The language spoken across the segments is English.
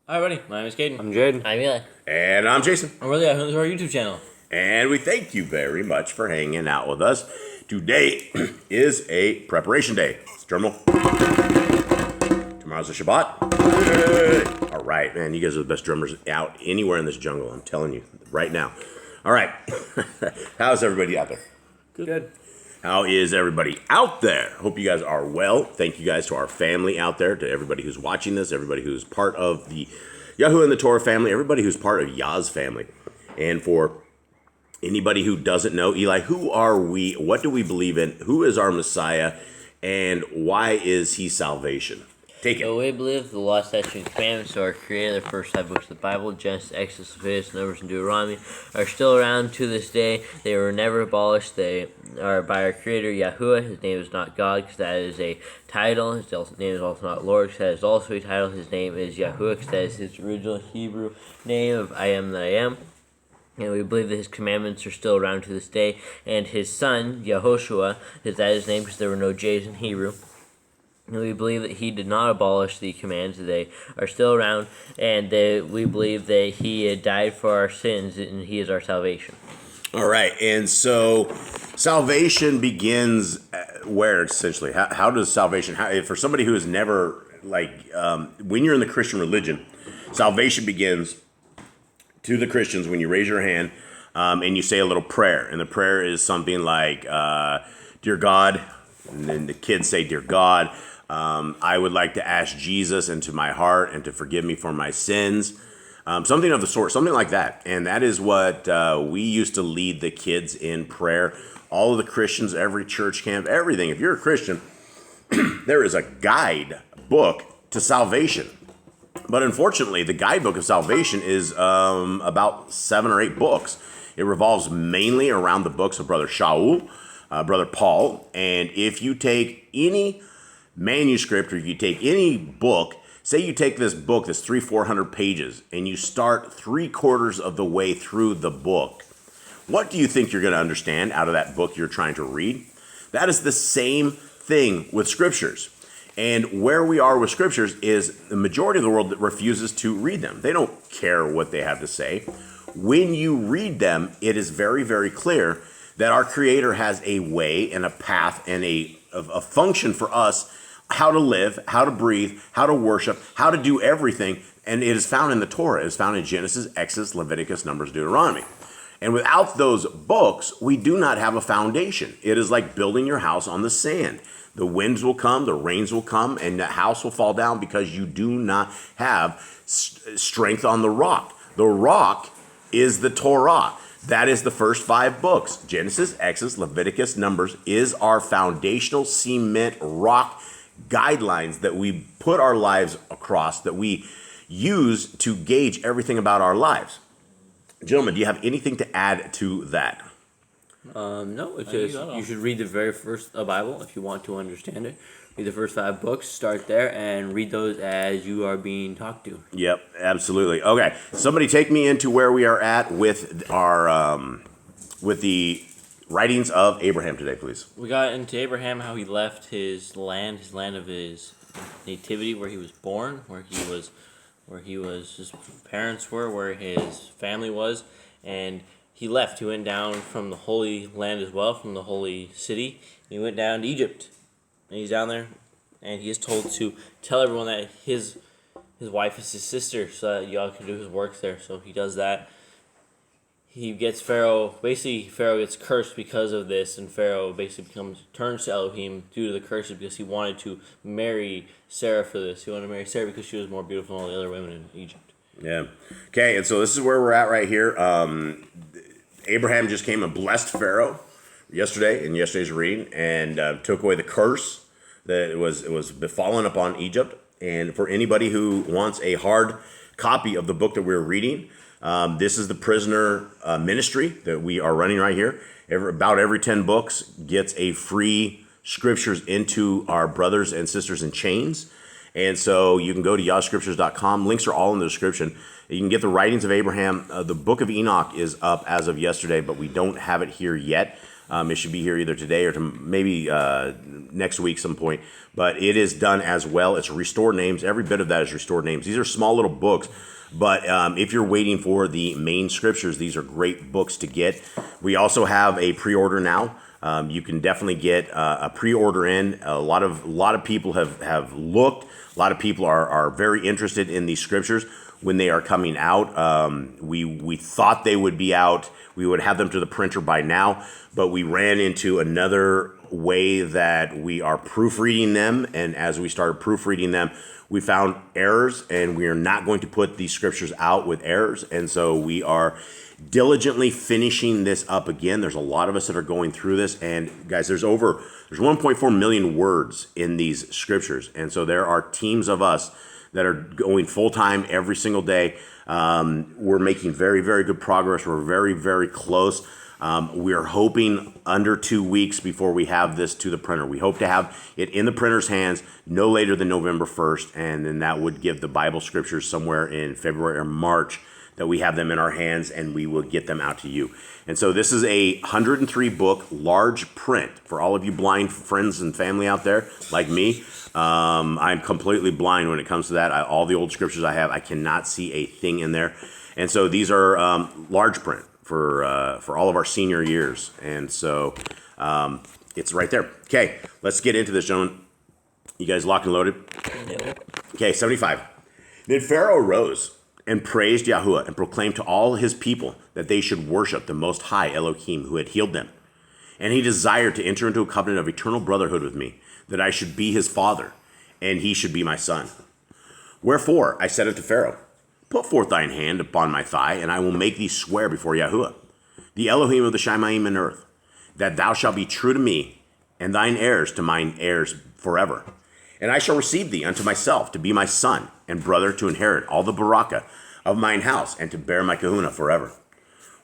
Hi, everybody. My name is Caden. I'm Jaden. I'm Eli. And I'm Jason. And we're the Yahoo to our YouTube channel. And we thank you very much for hanging out with us. Today is a preparation day. Drum roll. Tomorrow's a Shabbat. All right, man. You guys are the best drummers out anywhere in this jungle. I'm telling you right now. All right. How's everybody out there? Good. How is everybody out there? Hope you guys are well. Thank you guys to our family out there, to everybody who's watching this, everybody who's part of the Yahoo and the Torah family, everybody who's part of Yah's family. And for anybody who doesn't know, Eli, who are we? What do we believe in? Who is our Messiah? And why is he salvation? Take it. So we believe the law, statutes, and commandments of our Creator, the first 5 books of the Bible, Genesis, Exodus, Leviticus, Numbers, and Deuteronomy, are still around to this day. They were never abolished. They are by our Creator, Yahuwah. His name is not God, because that is a title. His name is also not Lord, because that is also a title. His name is Yahuwah, because that is his original Hebrew name of I am that I am. And we believe that his commandments are still around to this day. And his son, Yehoshua, is that his name, because there were no J's in Hebrew. And we believe that he did not abolish the commands. They are still around, and we believe that he had died for our sins, and he is our salvation. All right, and so salvation begins where, essentially? How does salvation, for somebody who has never, when you're in the Christian religion, salvation begins to the Christians when you raise your hand and you say a little prayer. And the prayer is something like, Dear God, and then the kids say, Dear God, I would like to ask Jesus into my heart and to forgive me for my sins. Something of the sort, something like that. And that is what we used to lead the kids in prayer. All of the Christians, every church camp, everything. If you're a Christian, there is a guide book to salvation. But unfortunately, the guidebook of salvation is about 7 or 8 books. It revolves mainly around the books of Brother Shaul, Brother Paul. And if you take any manuscript, or if you take any book, say you take this book that's 300-400 pages, and you start 3/4 of the way through the book, what do you think you're going to understand out of that book you're trying to read? That is the same thing with scriptures. And where we are with scriptures is the majority of the world that refuses to read them. They don't care what they have to say. When you read them, it is very, very clear that our Creator has a way and a path and a function for us, how to live, how to breathe, how to worship, how to do everything. And it is found in the Torah. It is found in Genesis, Exodus, Leviticus, Numbers, Deuteronomy. And without those books, we do not have a foundation. It is like building your house on the sand. The winds will come, the rains will come, and the house will fall down because you do not have strength on the rock. The rock is the Torah. That is the first 5 books. Genesis, Exodus, Leviticus, Numbers is our foundational cement rock guidelines that we put our lives across, that we use to gauge everything about our lives. Gentlemen, do you have anything to add to that? No, it's just you should read the very first Bible if you want to understand it. Read the first 5 books, start there, and read those as you are being talked to. Yep, absolutely. Okay, somebody take me into where we are at with our with the writings of Abraham today, please. We got into Abraham, how he left his land of his nativity, where he was born, where his parents were, where his family was, and he left. He went down from the Holy Land as well, from the Holy City. He went down to Egypt, and he's down there, and he is told to tell everyone that his wife is his sister, so that y'all can do his work there. So he does that. He gets Pharaoh gets cursed because of this, and Pharaoh basically turns to Elohim due to the curses because he wanted to marry Sarah for this. He wanted to marry Sarah because she was more beautiful than all the other women in Egypt. Yeah. Okay, and so this is where we're at right here. Abraham just came and blessed Pharaoh yesterday in yesterday's reading, and took away the curse that it was befallen upon Egypt. And for anybody who wants a hard copy of the book that we're reading, this is the prisoner ministry that we are running right here. About every 10 books gets a free scriptures into our brothers and sisters in chains. And so you can go to YahScriptures.com. Links are all in the description. You can get the writings of Abraham. The book of Enoch is up as of yesterday, but we don't have it here yet. It should be here either today or maybe next week some point. But it is done as well. It's restored names. Every bit of that is restored names. These are small little books. But if you're waiting for the main scriptures, these are great books to get. We also have a pre-order now. You can definitely get a pre-order in. A lot of people have looked. A lot of people are very interested in these scriptures when they are coming out. We thought they would be out. We would have them to the printer by now, but we ran into another way that we are proofreading them. And as we started proofreading them, we found errors, and we are not going to put these scriptures out with errors. And so we are diligently finishing this up again. There's a lot of us that are going through this, and guys, there's 1.4 million words in these scriptures. And so there are teams of us that are going full-time every single day. We're making very, very good progress. We're very, very close. We are hoping under 2 weeks before we have this to the printer. We hope to have it in the printer's hands no later than November 1st, and then that would give the Bible scriptures somewhere in February or March that we have them in our hands, and we will get them out to you. And so this is a 103 book large print for all of you blind friends and family out there like me. I'm completely blind when it comes to that. All the old scriptures I have, I cannot see a thing in there. And so these are large print for all of our senior years. And so it's right there. Okay, let's get into this, gentlemen. You guys locked and loaded? Okay, 75. Then Pharaoh rose and praised Yahuwah and proclaimed to all his people that they should worship the Most High Elohim who had healed them. And he desired to enter into a covenant of eternal brotherhood with me, that I should be his father, and he should be my son. Wherefore I said unto Pharaoh, put forth thine hand upon my thigh, and I will make thee swear before Yahuwah, the Elohim of the Shamayim and earth, that thou shalt be true to me, and thine heirs to mine heirs forever. And I shall receive thee unto myself to be my son and brother, to inherit all the baraka of mine house, and to bear my kahuna forever.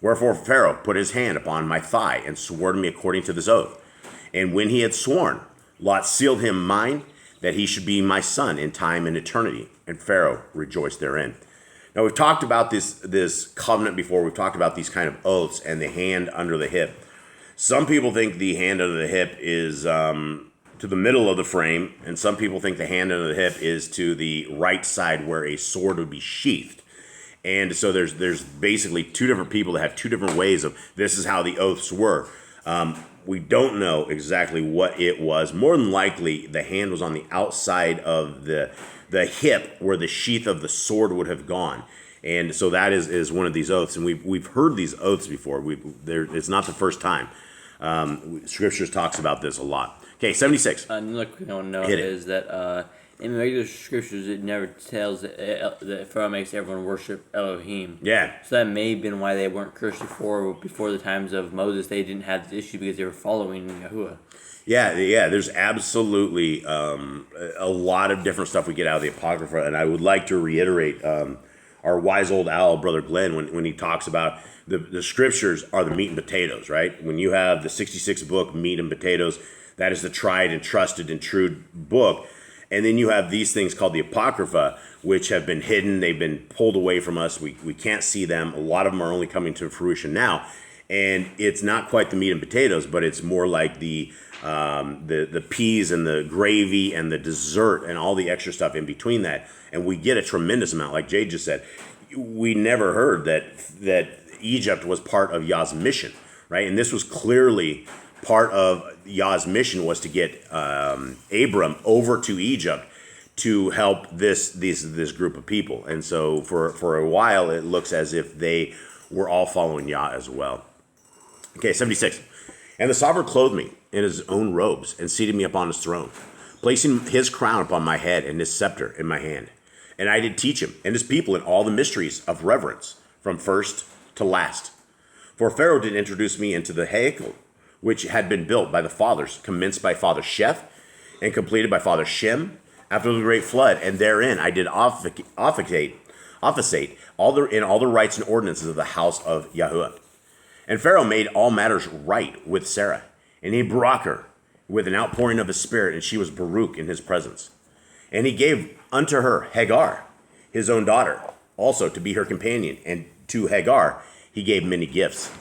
Wherefore Pharaoh put his hand upon my thigh, and swore to me according to this oath. And when he had sworn, Lot sealed him mine, that he should be my son in time and eternity. And Pharaoh rejoiced therein. Now we've talked about this covenant before. We've talked about these kind of oaths and the hand under the hip. Some people think the hand under the hip is to the middle of the frame, and some people think the hand under the hip is to the right side where a sword would be sheathed. And so there's basically two different people that have two different ways of this is how the oaths were. We don't know exactly what it was. More than likely, the hand was on the outside of the hip where the sheath of the sword would have gone. And so that is one of these oaths. And we've heard these oaths before. It's not the first time. Scriptures talks about this a lot. Okay, 76. Another quick note is that in the regular scriptures, it never tells that Pharaoh makes everyone worship Elohim. Yeah. So that may have been why they weren't cursed before the times of Moses. They didn't have this issue because they were following Yahuwah. Yeah. There's absolutely a lot of different stuff we get out of the Apocrypha, and I would like to reiterate our wise old owl, Brother Glenn, when he talks about the scriptures are the meat and potatoes, right? When you have the 66 book meat and potatoes, that is the tried and trusted and true book. And then you have these things called the Apocrypha, which have been hidden. They've been pulled away from us. We can't see them. A lot of them are only coming to fruition now. And it's not quite the meat and potatoes, but it's more like the peas and the gravy and the dessert and all the extra stuff in between that. And we get a tremendous amount. Like Jade just said, we never heard that Egypt was part of Yah's mission, right? And this was clearly part of Yah's mission, was to get Abram over to Egypt to help this group of people. And so for a while, it looks as if they were all following Yah as well. Okay, 76. And the sovereign clothed me in his own robes and seated me upon his throne, placing his crown upon my head and his scepter in my hand. And I did teach him and his people in all the mysteries of reverence from first to last. For Pharaoh did introduce me into the Heikel, which had been built by the fathers, commenced by Father Sheth, and completed by Father Shem, after the great flood. And therein I did officiate all the rights and ordinances of the house of Yahuwah. And Pharaoh made all matters right with Sarah, and he brought her with an outpouring of his spirit, and she was Baruch in his presence. And he gave unto her Hagar, his own daughter, also to be her companion, and to Hagar he gave many gifts.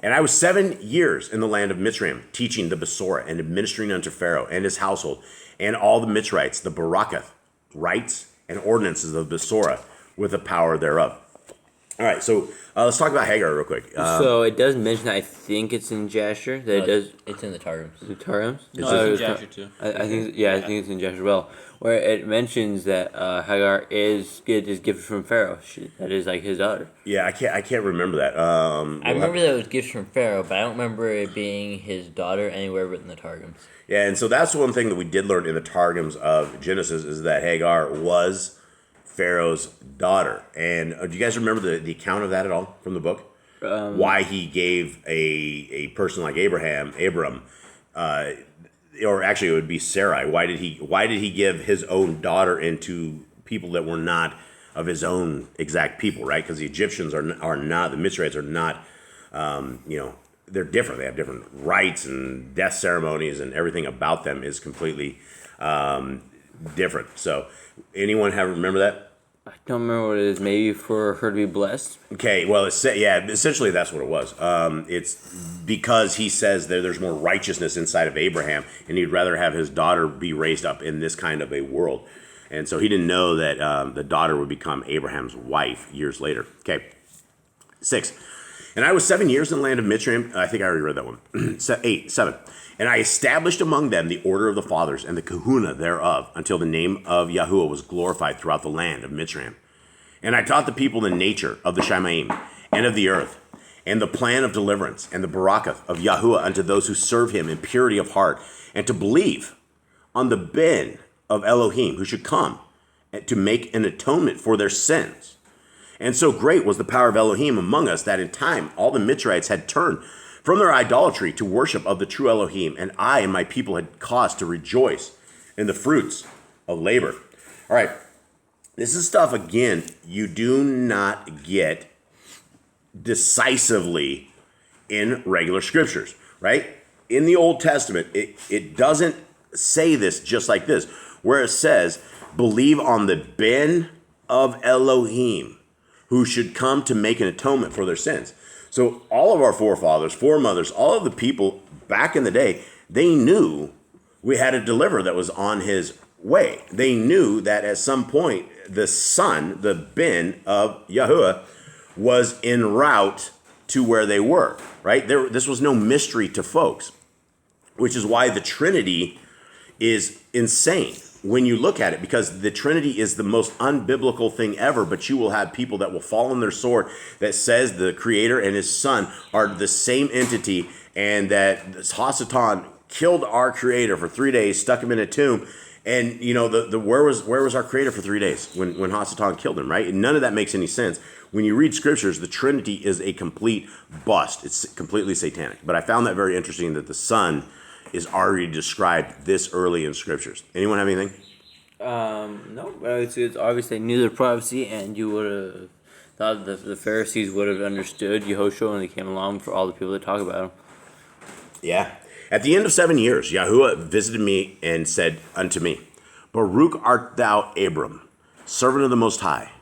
And I was 7 years in the land of Mitzrayim, teaching the Besorah and administering unto Pharaoh and his household and all the Mitzrites, the Barakath, rites and ordinances of Besorah with the power thereof. All right, so let's talk about Hagar real quick. So it does mention, I think it's in Jasher. That No, it does. It's in the Targums. The Targums? No, it's in Jasher too. I think it's in Jasher as well, where it mentions that Hagar is gifted from Pharaoh. That is like his daughter. Yeah, I can't remember that. I remember that it was gifts from Pharaoh, but I don't remember it being his daughter anywhere but in the Targums. Yeah, and so that's one thing that we did learn in the Targums of Genesis is that Hagar was Pharaoh's daughter. And do you guys remember the account of that at all from the book? Why he gave a person like Abram, or actually it would be Sarai. Why did he give his own daughter into people that were not of his own exact people, right? Because the Egyptians are not, the Mitzrites are not, they're different. They have different rites and death ceremonies, and everything about them is completely different. So anyone remember that? I don't remember what it is. Maybe for her to be blessed. Okay, well, essentially that's what it was. It's because he says there's more righteousness inside of Abraham, and he'd rather have his daughter be raised up in this kind of a world. And so he didn't know that the daughter would become Abraham's wife years later. Okay, 6. And I was 7 years in the land of Mitzrayim. I think I already read that one. 7. And I established among them the order of the fathers and the kahuna thereof, until the name of Yahuwah was glorified throughout the land of Mitzrayim. And I taught the people the nature of the Shemaim and of the earth, and the plan of deliverance, and the barakath of Yahuwah unto those who serve him in purity of heart, and to believe on the ben of Elohim, who should come to make an atonement for their sins. And so great was the power of Elohim among us that in time all the Mitzrites had turned from their idolatry to worship of the true Elohim, and I and my people had cause to rejoice in the fruits of labor. All right, this is stuff, again, you do not get decisively in regular scriptures, right? In the Old Testament, it doesn't say this just like this, where it says, believe on the ben of Elohim, who should come to make an atonement for their sins. So all of our forefathers, foremothers, all of the people back in the day, they knew we had a deliverer that was on his way. They knew that at some point the son, the ben of Yahuwah, was en route to where they were, right? This was no mystery to folks, which is why the Trinity is insane when you look at it, because the Trinity is the most unbiblical thing ever, but you will have people that will fall on their sword that says the Creator and his Son are the same entity, and that Hasatan killed our Creator for 3 days, stuck him in a tomb, and where was our Creator for 3 days when Hasatan killed him, right? And none of that makes any sense. When you read scriptures, the Trinity is a complete bust. It's completely satanic. But I found that very interesting that the Son is already described this early in scriptures. Anyone have anything? No. It's obvious they knew the prophecy, and you would have thought that the Pharisees would have understood Yehoshua when they came along for all the people that talk about him. Yeah. At the end of 7 years, Yahuwah visited me and said unto me, Baruch art thou, Abram, servant of the Most High,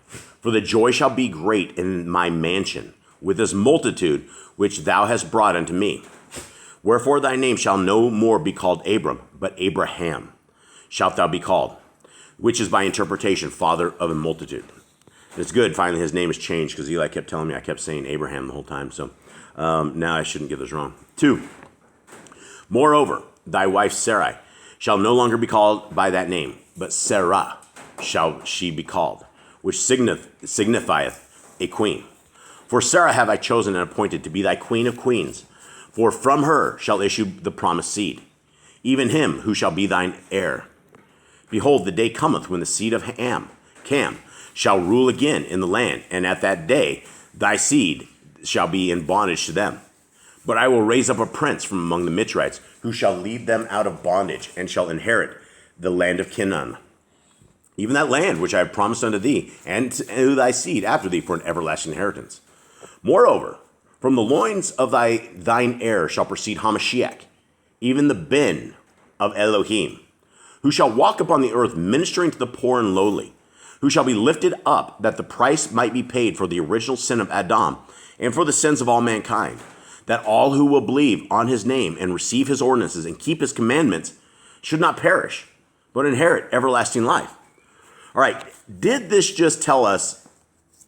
for the joy shall be great in my mansion, with this multitude which thou hast brought unto me. Wherefore thy name shall no more be called Abram, but Abraham shalt thou be called, which is by interpretation father of a multitude. It's good, finally his name is changed, because Eli kept telling me I kept saying Abraham the whole time, so now I shouldn't get this wrong. 2, moreover, thy wife Sarai shall no longer be called by that name, but Sarah shall she be called, which signifieth a queen. For Sarah have I chosen and appointed to be thy queen of queens, for from her shall issue the promised seed, even him who shall be thine heir. Behold, the day cometh when the seed of Cam shall rule again in the land, and at that day thy seed shall be in bondage to them. But I will raise up a prince from among the Mitzrites, who shall lead them out of bondage, and shall inherit the land of Canaan, even that land which I have promised unto thee, and to thy seed after thee for an everlasting inheritance. Moreover, from the loins of thine heir shall proceed Hamashiach, even the ben of Elohim, who shall walk upon the earth ministering to the poor and lowly, who shall be lifted up that the price might be paid for the original sin of Adam and for the sins of all mankind, that all who will believe on his name and receive his ordinances and keep his commandments should not perish, but inherit everlasting life. All right, did this just tell us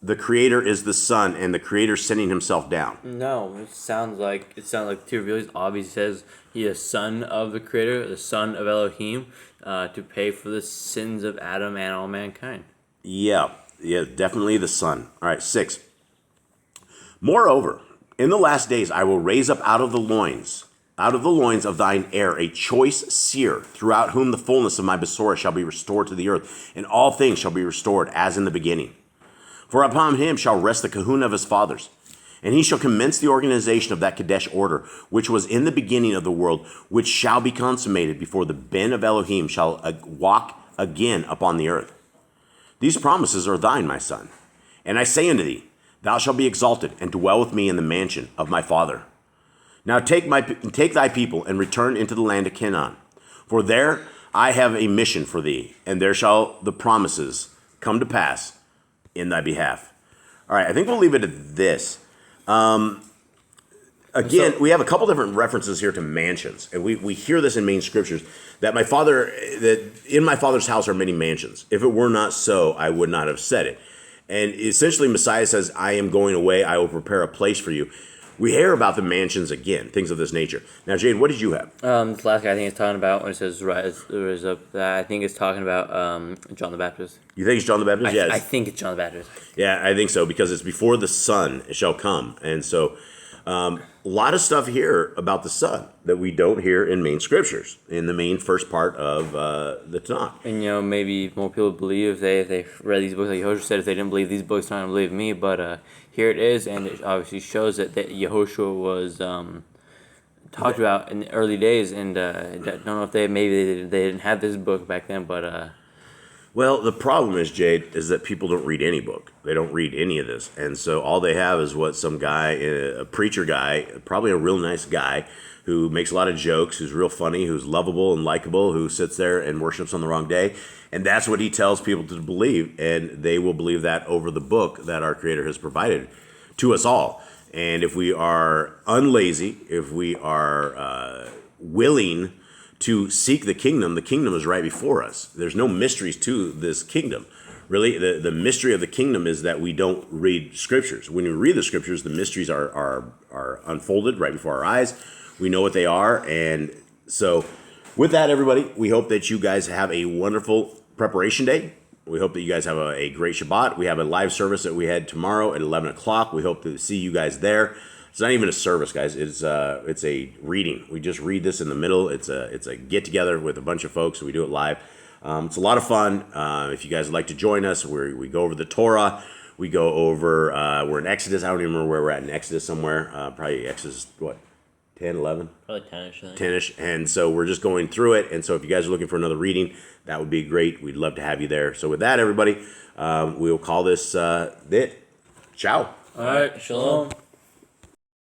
the Creator is the Son and the Creator sending himself down? No, it sounds like to reveal he's obviously says he is son of the Creator, the son of Elohim, to pay for the sins of Adam and all mankind. Yeah, definitely the Son. All right, 6. Moreover, in the last days I will raise up out of the loins of thine heir a choice seer, throughout whom the fullness of my Besorah shall be restored to the earth, and all things shall be restored as in the beginning. For upon him shall rest the kahuna of his fathers, and he shall commence the organization of that Kadesh order, which was in the beginning of the world, which shall be consummated before the Ben of Elohim shall walk again upon the earth. These promises are thine, my son. And I say unto thee, thou shalt be exalted, and dwell with me in the mansion of my father. Now take thy people, and return into the land of Canaan. For there I have a mission for thee, and there shall the promises come to pass in thy behalf. All right, I think we'll leave it at this. Again, we have a couple different references here to mansions, and we hear this in main scriptures that in my father's house are many mansions. If it were not so, I would not have said it. And essentially, Messiah says, I am going away, I will prepare a place for you. We hear about the mansions again, things of this nature. Now, Jade, what did you have? This last guy I think it's talking about when it says rise up. I think it's talking about John the Baptist. You think it's John the Baptist? Yes. I think it's John the Baptist. Yeah, I think so, because it's before the Son shall come. And so a lot of stuff here about the Son that we don't hear in main scriptures, in the main first part of the Tanakh. And, maybe more people believe if they read these books, like Yehoshua said, if they didn't believe these books, they're not going to believe me. But here it is, and it obviously shows that Yehoshua was talked about in the early days. And I don't know if they didn't have this book back then, but... Well, the problem is, Jade, is that people don't read any book. They don't read any of this. And so all they have is what some guy, a preacher guy, probably a real nice guy, who makes a lot of jokes, who's real funny, who's lovable and likable, who sits there and worships on the wrong day. And that's what he tells people to believe. And they will believe that over the book that our Creator has provided to us all. And if we are unlazy, if we are willing to seek the kingdom is right before us. There's no mysteries to this kingdom. Really, the mystery of the kingdom is that we don't read scriptures. When we read the scriptures, the mysteries are unfolded right before our eyes. We know what they are. And so with that, everybody, we hope that you guys have a wonderful preparation day. We hope that you guys have a great Shabbat. We have a live service that we had tomorrow at 11 o'clock. We hope to see you guys there. It's not even a service, guys. It's a reading. We just read this in the middle. It's a get together with a bunch of folks. We do it live. It's a lot of fun. If you guys would like to join us, we go over the Torah. We go over. We're in Exodus. I don't even remember where we're at in Exodus somewhere. Probably Exodus 10, 11? Probably 10ish. 10ish. And so we're just going through it. And so if you guys are looking for another reading, that would be great. We'd love to have you there. So with that, everybody, we will call this it. Ciao. All right. Shalom.